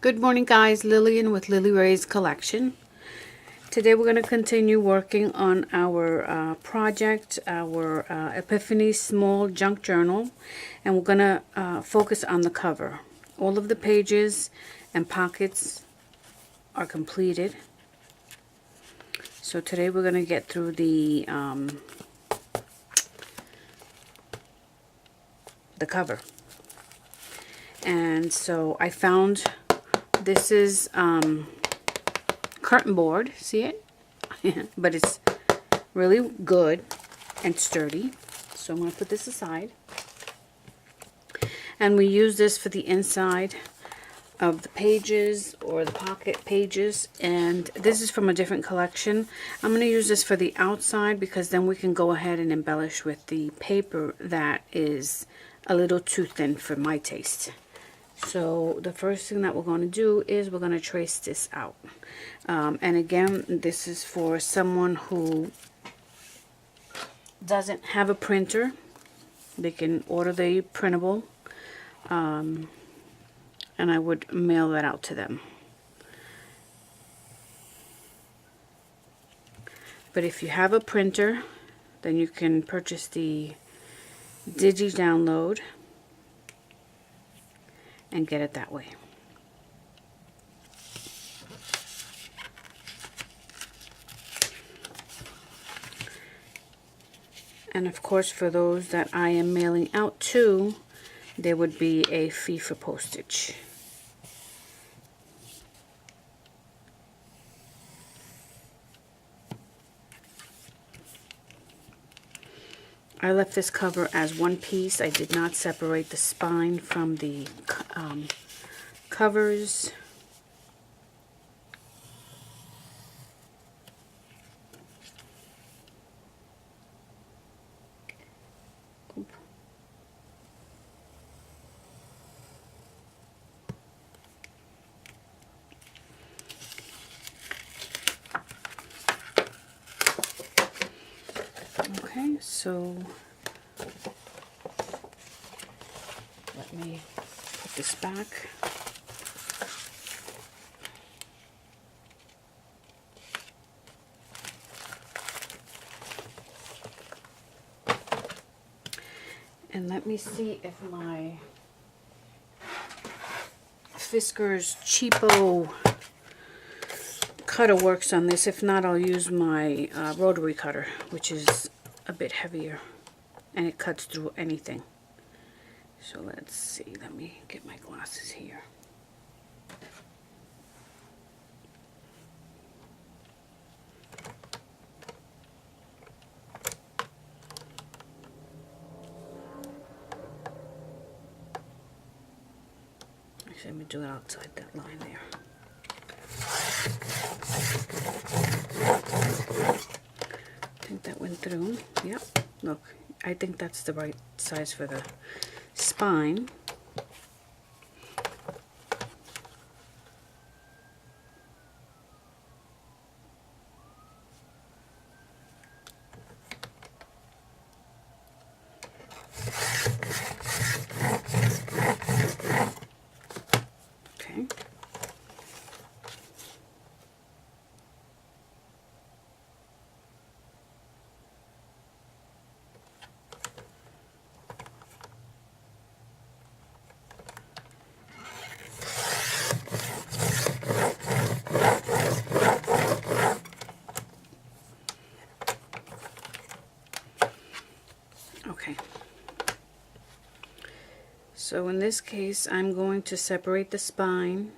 Good morning, guys. Lillian with Lily Ray's Collection. Today we're going to continue working on our project, our Epiphany Small Junk Journal, and we're going to focus on the cover. All of the pages and pockets are completed. So today we're going to get through the cover. And so I found this is curtain board, see it? But it's really good and sturdy. So I'm going to put this aside. And we use this for the inside of the pages or the pocket pages. And this is from a different collection. I'm going to use this for the outside because then we can go ahead and embellish with the paper that is a little too thin for my taste. So the first thing that we're going to do is we're going to trace this out. And again, this is for someone who doesn't have a printer. They can order the printable. And I would mail that out to them. But if you have a printer, then you can purchase the Digi download and get it that way. And of course, for those that I am mailing out to, there would be a fee for postage. I left this cover as one piece. I did not separate the spine from the covers. Okay, so let me put this back. And let me see if my Fisker's cheapo cutter works on this. If not, I'll use my rotary cutter, which is a bit heavier and it cuts through anything. So let's see, let me get my glasses here. Actually, let me do it outside that line there. I think that went through. Yep. Look, I think that's the right size for the spine. Okay. Okay, so in this case, I'm going to separate the spine.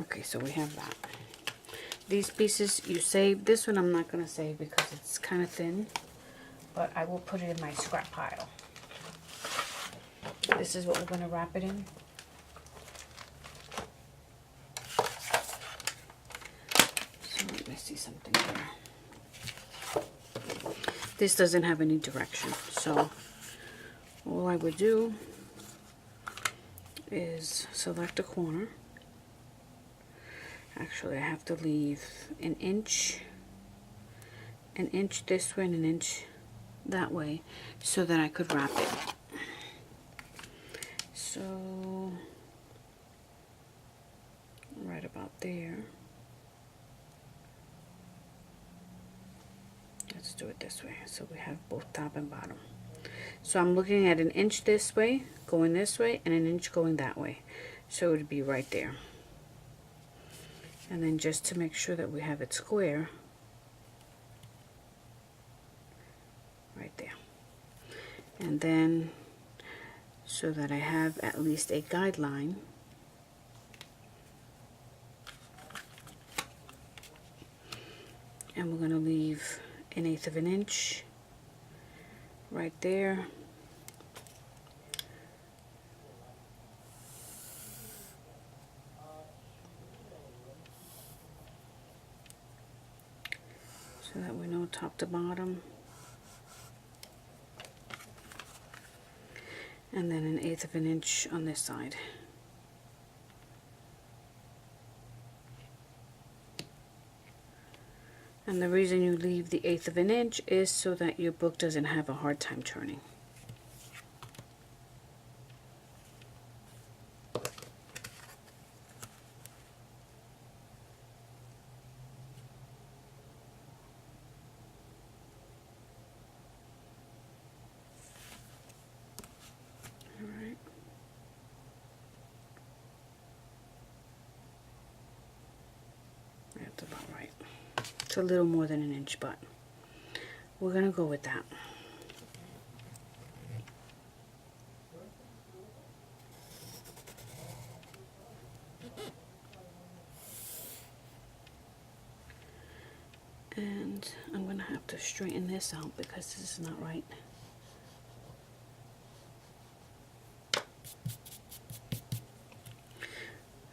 Okay, so we have that. These pieces you save. This one I'm not going to save because it's kind of thin, but I will put it in my scrap pile. This is what we're going to wrap it in. So let me see something here. this doesn't have any direction. So all I would do is select a corner. Actually, I have to leave an inch this way and an inch that way so that I could wrap it. So right about there. Let's do it this way so we have both top and bottom. So I'm looking at an inch this way, going this way, and an inch going that way. So it would be right there. And then just to make sure that we have it square, right there. And then so that I have at least a guideline, and we're going to leave 1/8 of an inch right there. So that we know top to bottom. And then 1/8 of an inch on this side. And the reason you leave the 1/8 of an inch is so that your book doesn't have a hard time turning. Alright. That's about right. It's a little more than an inch, but we're going to go with that. And I'm going to have to straighten this out because this is not right.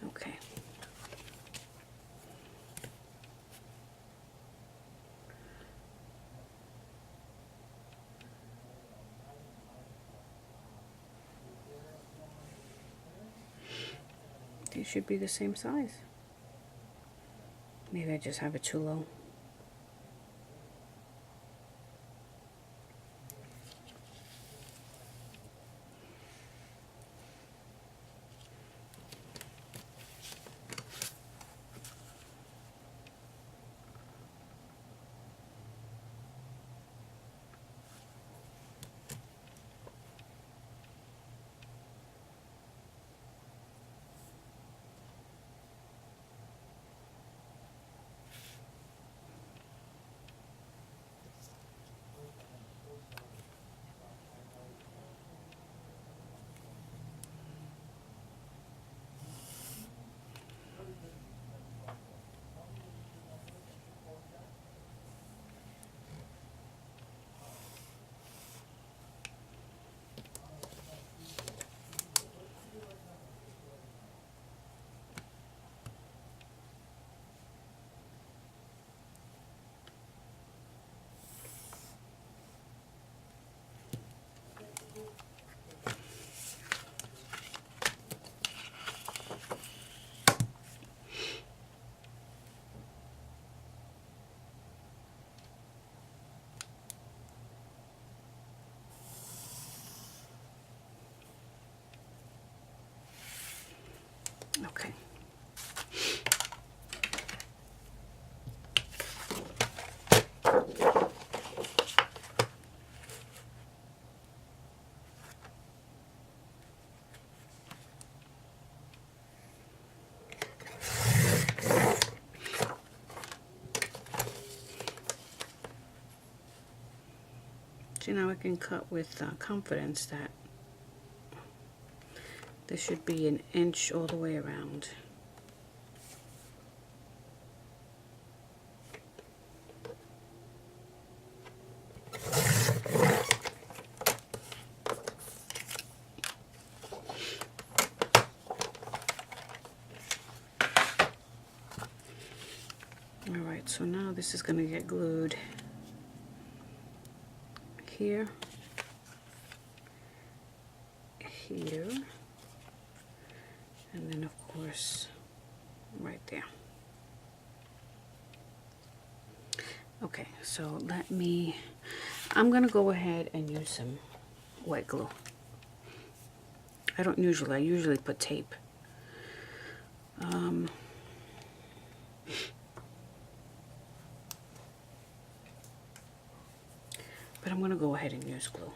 Okay. These should be the same size. Maybe I just have it too low. Okay. So now I can cut with confidence that this should be an inch all the way around. Alright, so now this is going to get glued here, here, and then of course right there. Okay, so I'm gonna go ahead and use some wet glue. I usually put tape. But I'm gonna go ahead and use glue.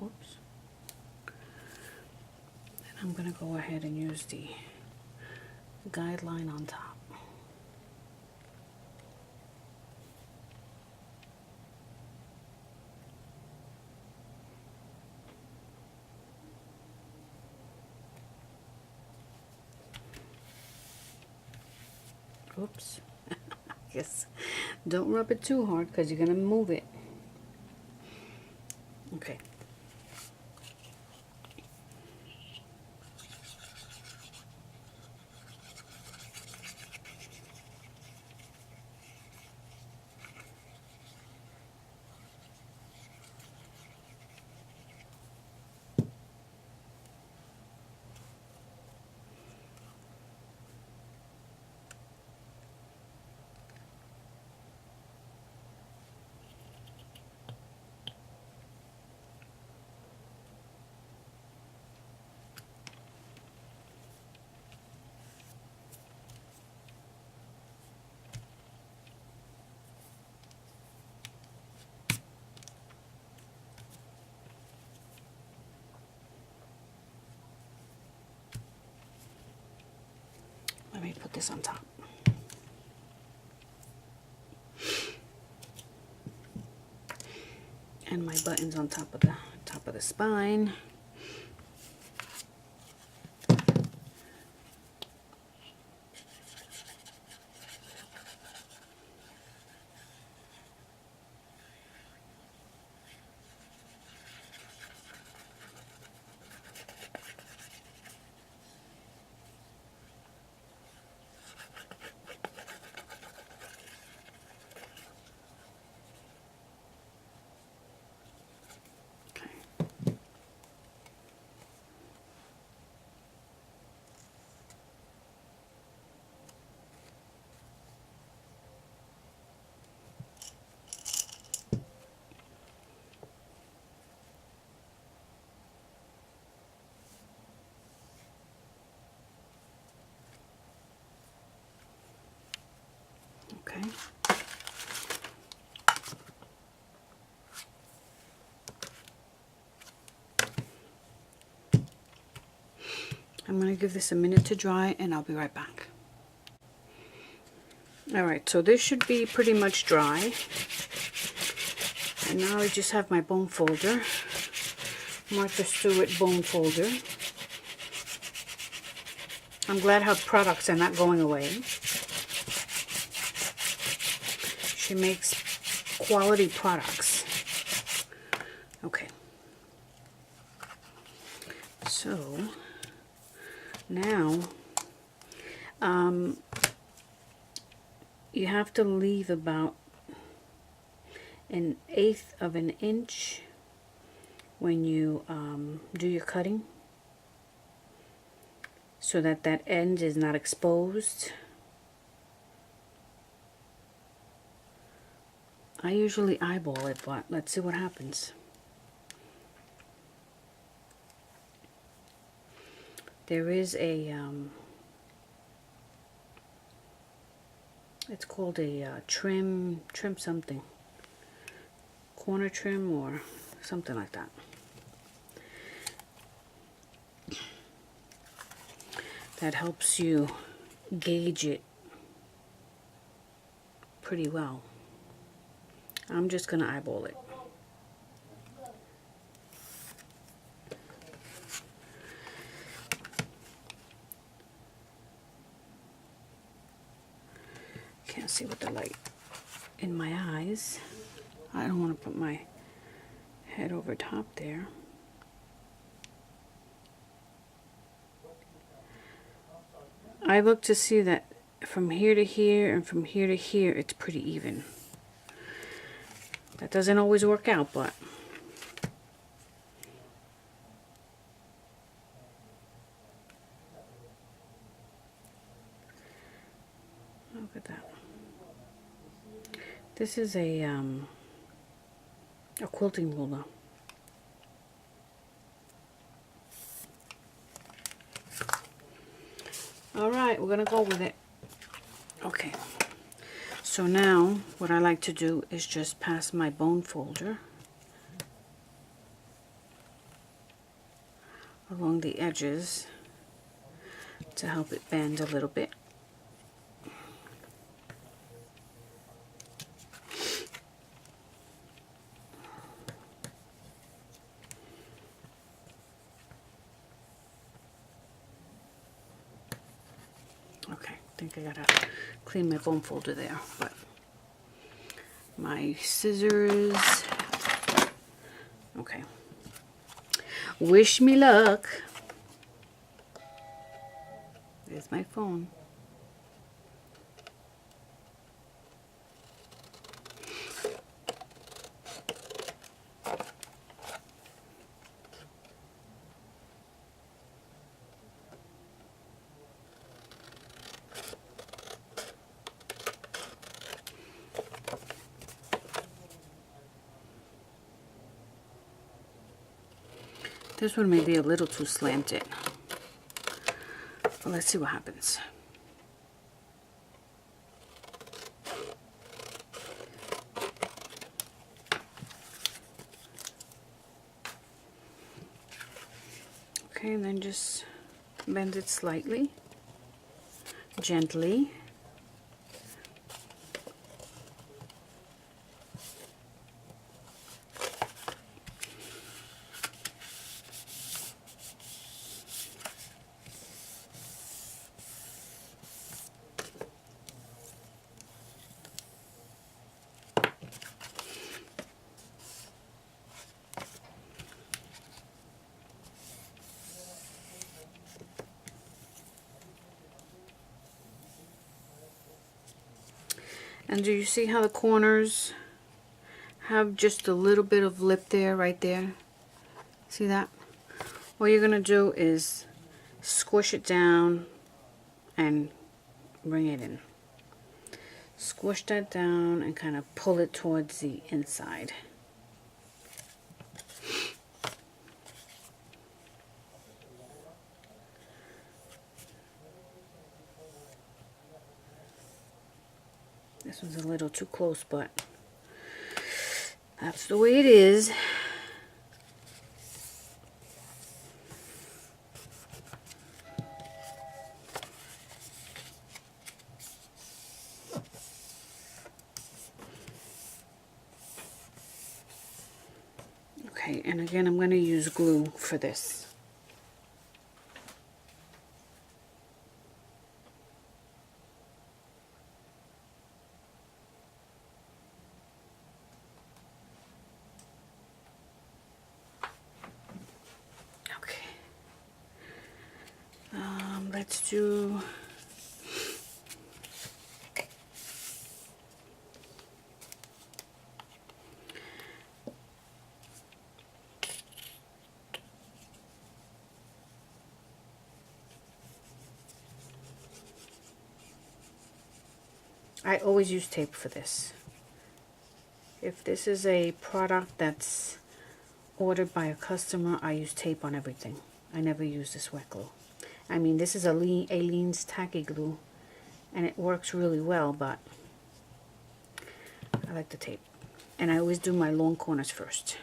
Oops. And I'm going to go ahead and use the guideline on top. Oops. Yes. Don't rub it too hard because you're going to move it. Okay. Let me put this on top. And my buttons on top of the spine. Okay. I'm going to give this a minute to dry and I'll be right back. Alright, so this should be pretty much dry. And now I just have my bone folder. Martha Stewart bone folder. I'm glad her products are not going away. She makes quality products. Okay. So now you have to leave about 1/8 of an inch when you do your cutting, so that end is not exposed. I usually eyeball it, but let's see what happens. There is a it's called a trim something, corner trim or something like that. That helps you gauge it pretty well. I'm just going to eyeball it. Can't see with the light in my eyes. I don't want to put my head over top there. I look to see that from here to here and from here to here, it's pretty even. That doesn't always work out, but look at that. This is a quilting ruler. All right, we're gonna go with it. Okay, so now what I like to do is just pass my bone folder along the edges to help it bend a little bit. Okay, I think I gotta clean my bone folder there, but my scissors. Okay. Wish me luck. There's my phone. This one may be a little too slanted. But let's see what happens. Okay, and then just bend it slightly, gently. And do you see how the corners have just a little bit of lip there, right there? See that? What you're going to do is squish it down and bring it in. Squish that down and kind of pull it towards the inside. This one's a little too close, but that's the way it is. Okay, and again, I'm going to use glue for this. Let's do I always use tape for this. If this is a product that's ordered by a customer, I use tape on everything. I never use this wet glue. I mean, this is Aleene's tacky glue, and it works really well, but I like the tape. And I always do my long corners first.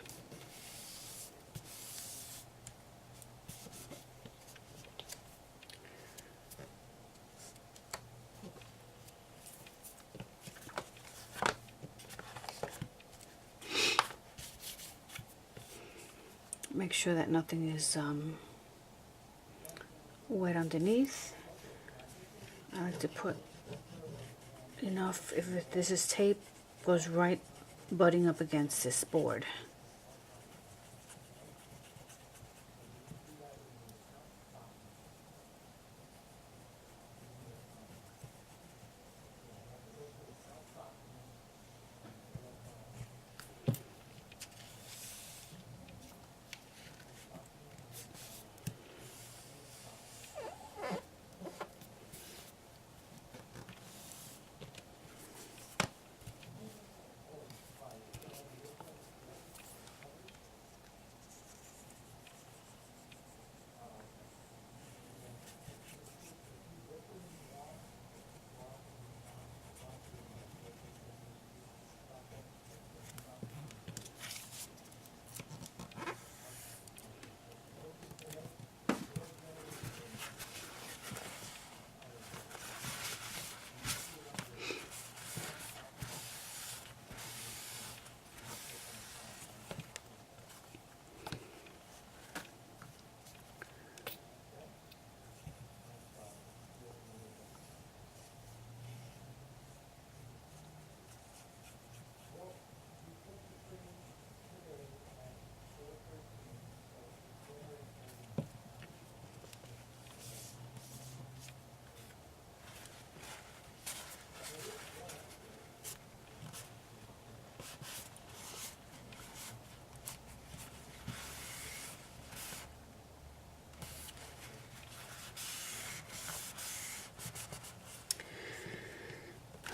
Make sure that nothing is wet underneath. I like to put enough, if this is tape, goes right butting up against this board.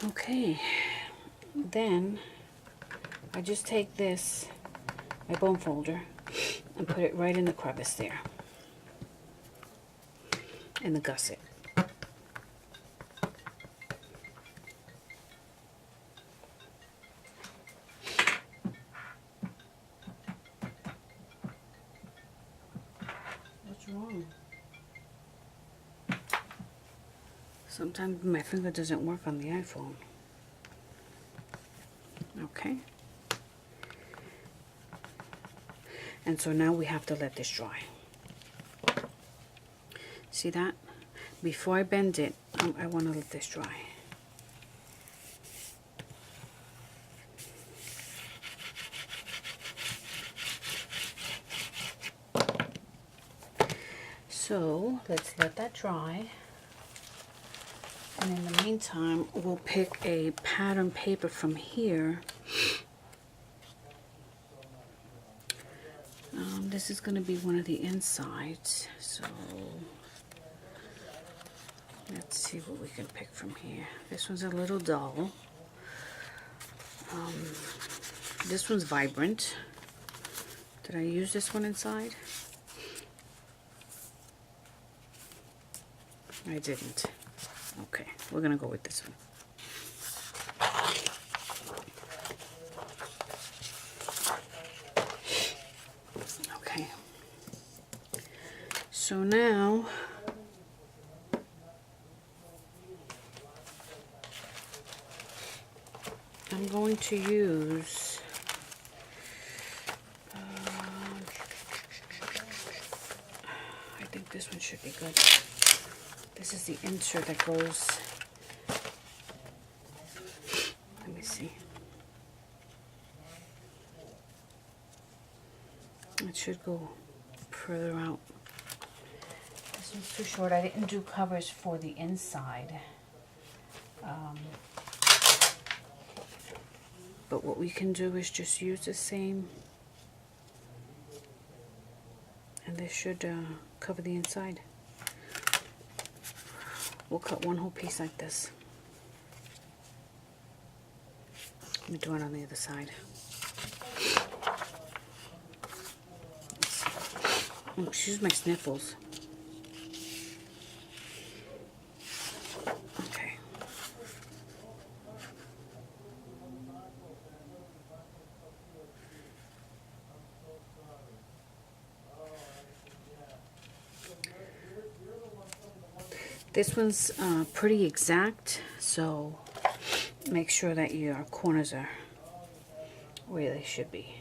Okay, then I just take this, my bone folder, and put it right in the crevice there, in the gusset. What's wrong? Sometimes my finger doesn't work on the iPhone. Okay. And so now we have to let this dry. See that? Before I bend it, I want to let this dry. So let's let that dry. And in the meantime, we'll pick a pattern paper from here. This is going to be one of the insides, so let's see what we can pick from here. This one's a little dull. This one's vibrant. Did I use this one inside? I didn't. Okay, we're going to go with this one. Okay. So now I'm going to use I think this one should be good. This is the insert that goes, let me see. It should go further out. This one's too short. I didn't do covers for the inside. But what we can do is just use the same, and this should cover the inside. We'll cut one whole piece like this. Let me do it on the other side. Oh, excuse my sniffles. Okay. This one's pretty exact, so make sure that your corners are where they should be.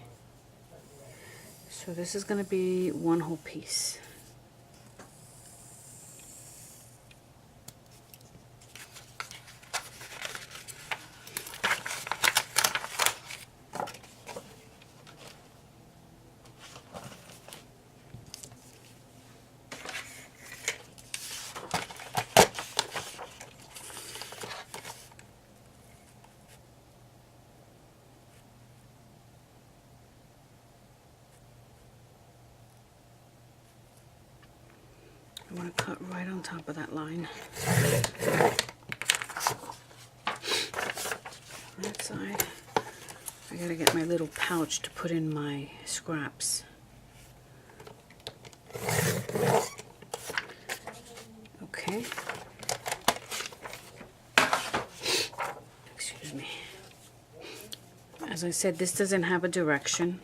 So this is going to be one whole piece. I want to cut right on top of that line. That side. I gotta get my little pouch to put in my scraps. Okay. Excuse me. As I said, this doesn't have a direction.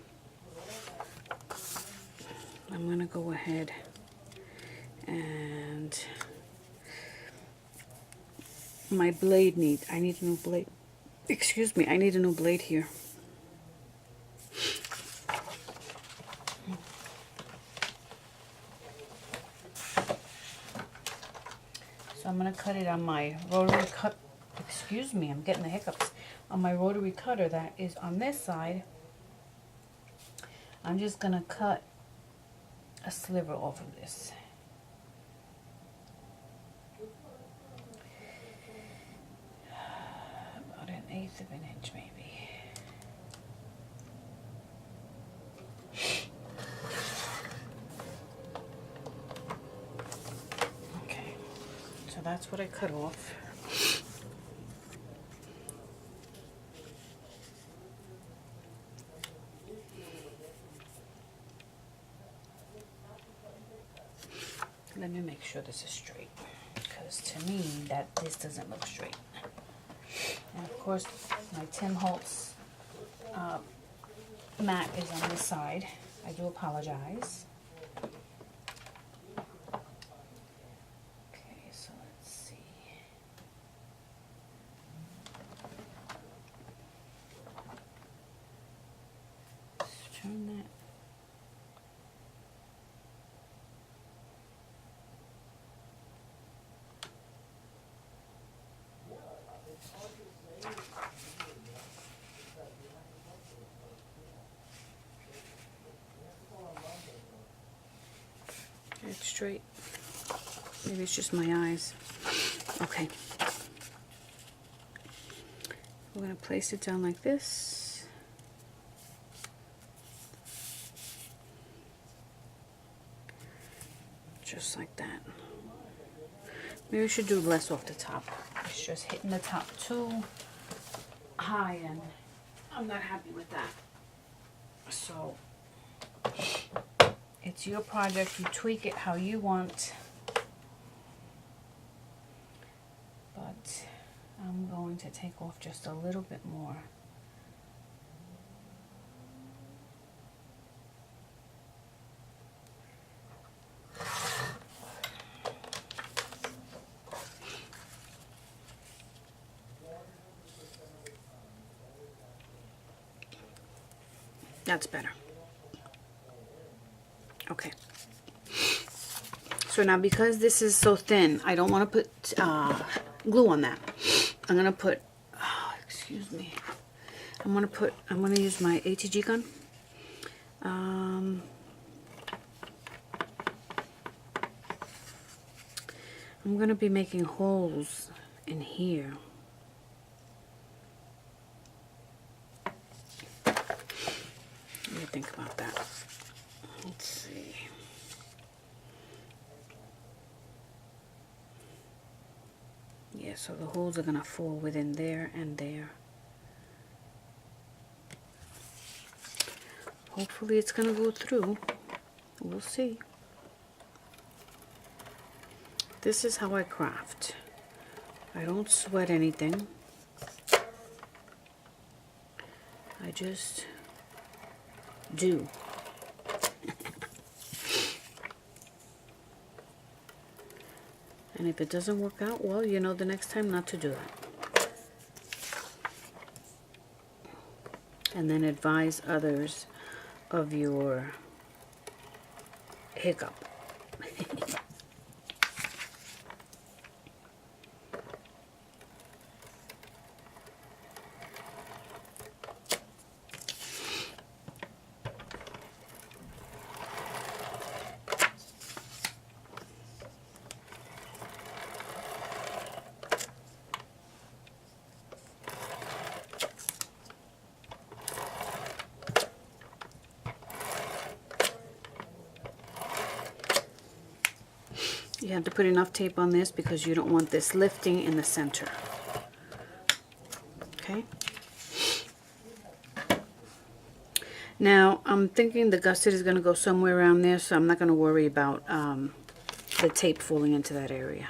I'm gonna go ahead and my blade I need a new blade. Excuse me, I need a new blade here. So I'm gonna cut it on my rotary cut. Excuse me, I'm getting the hiccups. On my rotary cutter that is on this side, I'm just gonna cut a sliver off of this. About 1/8 of an inch maybe. Okay, so that's what I cut off. Let me make sure this is straight, because to me this doesn't look straight. And of course my Tim Holtz mat is on this side. I do apologize. Okay, so let's see. Let's turn that. It's straight. Maybe it's just my eyes. Okay. We're going to place it down like this. Just like that. Maybe we should do less off the top. It's just hitting the top too high and I'm not happy with that. So it's your project, you tweak it how you want. But I'm going to take off just a little bit more. That's better. Okay. So now because this is so thin, I don't want to put glue on that. I'm going to put, excuse me. I'm going to use my ATG gun. I'm going to be making holes in here. What do you think about that? Let's see. Yeah, so the holes are gonna fall within there and there. Hopefully it's gonna go through. We'll see. This is how I craft. I don't sweat anything. I just do. And if it doesn't work out, well, you know the next time not to do it. And then advise others of your hiccup. You have to put enough tape on this because you don't want this lifting in the center. Okay. Now, I'm thinking the gusset is going to go somewhere around there, so I'm not going to worry about the tape falling into that area.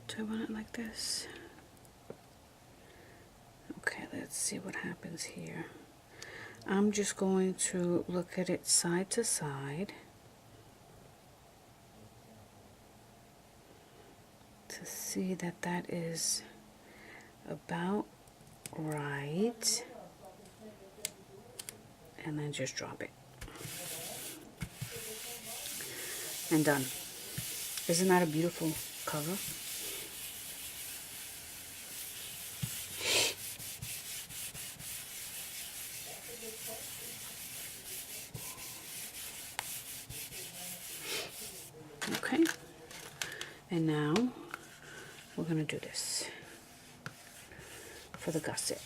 Do I want it like this? Okay, let's see what happens here. I'm just going to look at it side to side to see that that is about right, and then just drop it. And done. Isn't that a beautiful cover? Okay, and now we're going to do this for the gusset.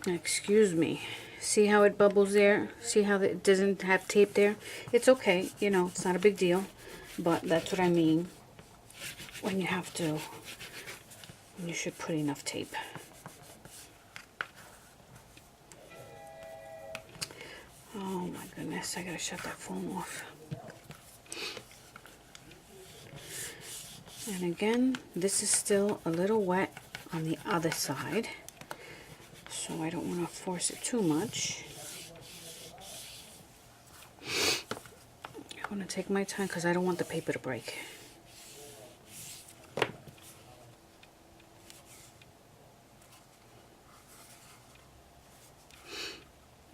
Excuse me. See how it bubbles there? See how it doesn't have tape there? It's okay, you know, it's not a big deal, but that's what I mean when you have to, you should put enough tape. Oh my goodness, I gotta shut that phone off. And again, this is still a little wet on the other side, so I don't want to force it too much. I want to take my time because I don't want the paper to break.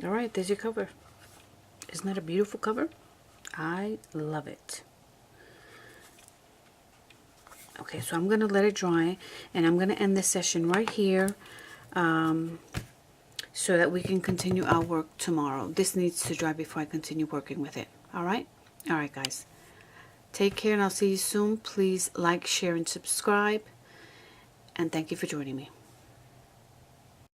Alright, there's your cover. Isn't that a beautiful cover? I love it. Okay, so I'm going to let it dry, and I'm going to end this session right here so that we can continue our work tomorrow. This needs to dry before I continue working with it. Alright? Alright, guys. Take care, and I'll see you soon. Please like, share, and subscribe. And thank you for joining me.